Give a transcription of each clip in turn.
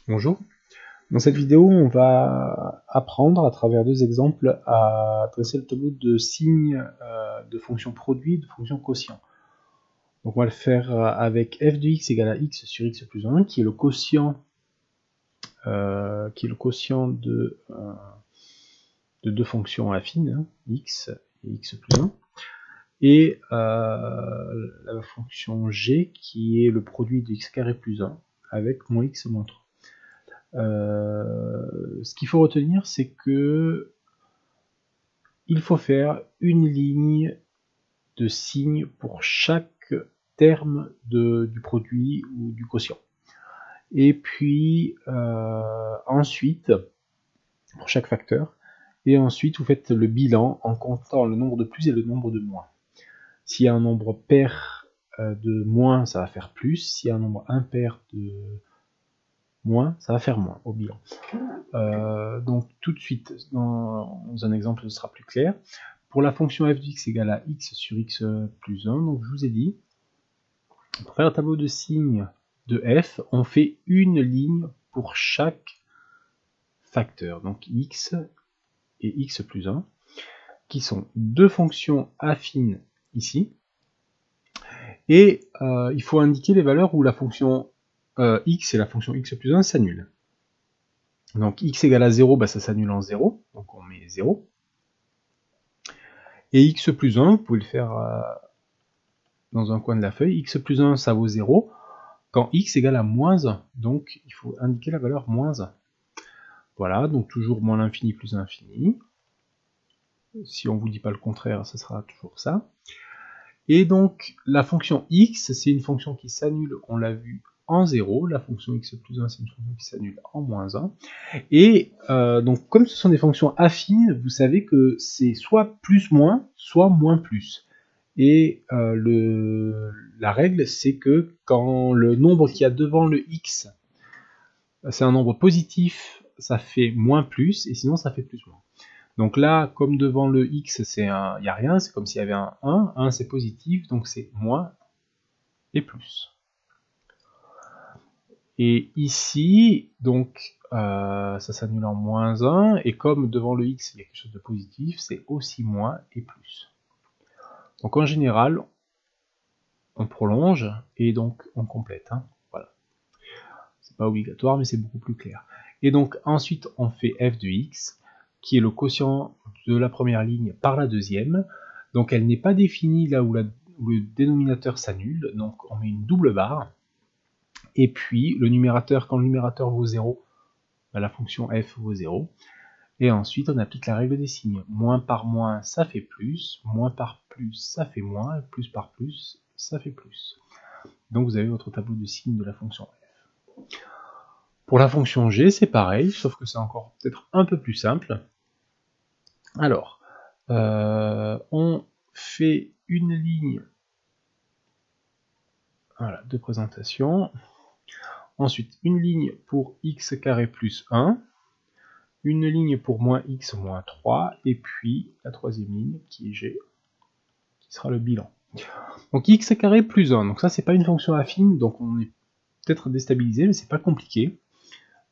Bonjour. Dans cette vidéo, on va apprendre à travers deux exemples à dresser le tableau de signes de fonction produit et de fonction quotient. Donc on va le faire avec f de x égale à x sur x plus 1, qui est le quotient, de deux fonctions affines, hein, x et x plus 1, et la fonction g qui est le produit de x carré plus 1 avec moins x moins 3. Ce qu'il faut retenir, c'est que il faut faire une ligne de signe pour chaque terme du produit ou du quotient. Et puis ensuite, pour chaque facteur, et ensuite vous faites le bilan en comptant le nombre de plus et le nombre de moins. S'il y a un nombre pair de moins, ça va faire plus. S'il y a un nombre impair de moins, ça va faire moins au bilan. Donc tout de suite, dans un exemple, ce sera plus clair. Pour la fonction f de x égale à x sur x plus 1, donc je vous ai dit, pour faire un tableau de signes de f, on fait une ligne pour chaque facteur, donc x et x plus 1, qui sont deux fonctions affines ici, et il faut indiquer les valeurs où la fonction x et la fonction x plus 1 s'annulent. Donc x égale à 0, bah, ça s'annule en 0, donc on met 0. Et x plus 1, vous pouvez le faire dans un coin de la feuille, x plus 1 ça vaut 0, quand x égale à moins 1, donc il faut indiquer la valeur moins 1. Voilà, donc toujours moins l'infini plus l'infini. Si on ne vous dit pas le contraire, ce sera toujours ça. Et donc la fonction x, c'est une fonction qui s'annule, on l'a vu, en 0. La fonction x plus 1, c'est une fonction qui s'annule en moins 1. Et donc comme ce sont des fonctions affines, vous savez que c'est soit plus moins, soit moins plus. Et la règle, c'est que quand le nombre qu'il y a devant le x, c'est un nombre positif, ça fait moins plus, et sinon ça fait plus moins. Donc là, comme devant le x, il n'y a rien, c'est comme s'il y avait un 1. 1 c'est positif, donc c'est moins et plus. Et ici, donc, ça s'annule en moins 1, et comme devant le x, il y a quelque chose de positif, c'est aussi moins et plus. Donc en général, on prolonge, et donc on complète. Hein. Voilà. C'est pas obligatoire, mais c'est beaucoup plus clair. Et donc ensuite, on fait f de x, qui est le quotient de la première ligne par la deuxième. Donc elle n'est pas définie là où le dénominateur s'annule, donc on met une double barre. Et puis le numérateur, quand le numérateur vaut 0, bah, la fonction f vaut 0. Et ensuite on applique la règle des signes. Moins par moins, ça fait plus. Moins par plus, ça fait moins. Plus par plus, ça fait plus. Donc vous avez votre tableau de signes de la fonction f. Pour la fonction g, c'est pareil, sauf que c'est encore peut-être un peu plus simple. Alors, on fait une ligne de présentation. Ensuite, une ligne pour x carré plus 1. Une ligne pour moins x moins 3. Et puis, la troisième ligne, qui est g, qui sera le bilan. Donc x carré plus 1. Donc ça, c'est pas une fonction affine, donc on est peut-être déstabilisé, mais c'est pas compliqué.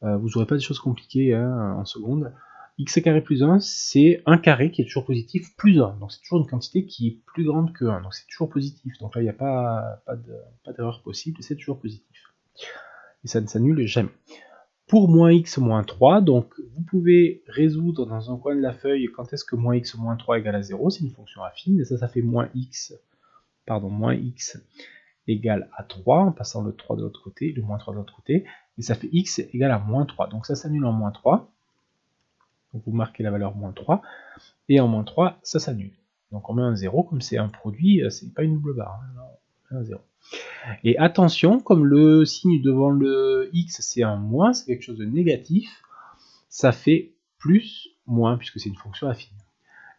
Vous n'aurez pas des choses compliquées hein, en seconde. X carré plus 1, c'est un carré qui est toujours positif plus 1. Donc c'est toujours une quantité qui est plus grande que 1. Donc c'est toujours positif. Donc là, il n'y a pas d'erreur possible, c'est toujours positif. Et ça ne s'annule jamais. Pour moins x moins 3, donc vous pouvez résoudre dans un coin de la feuille quand est-ce que moins x moins 3 égale à 0. C'est une fonction affine. Et ça fait moins x égale à 3, en passant le 3 de l'autre côté, le moins 3 de l'autre côté, et ça fait x égale à moins 3. Donc ça s'annule en moins 3. Donc vous marquez la valeur moins 3, et en moins 3, ça s'annule. Donc on met un 0, comme c'est un produit, c'est pas une double barre, hein, non, un 0. Et attention, comme le signe devant le x c'est un moins, c'est quelque chose de négatif, ça fait plus, moins, puisque c'est une fonction affine.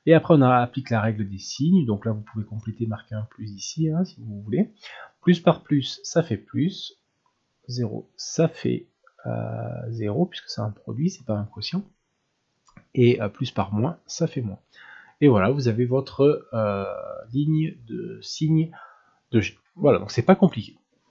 Et après on applique la règle des signes, donc là vous pouvez compléter, marquer un plus ici, hein, si vous voulez. Plus par plus, ça fait plus. 0, ça fait 0, puisque c'est un produit, c'est pas un quotient. Et plus par moins, ça fait moins. Et voilà, vous avez votre ligne de signe de G. Voilà, donc c'est pas compliqué.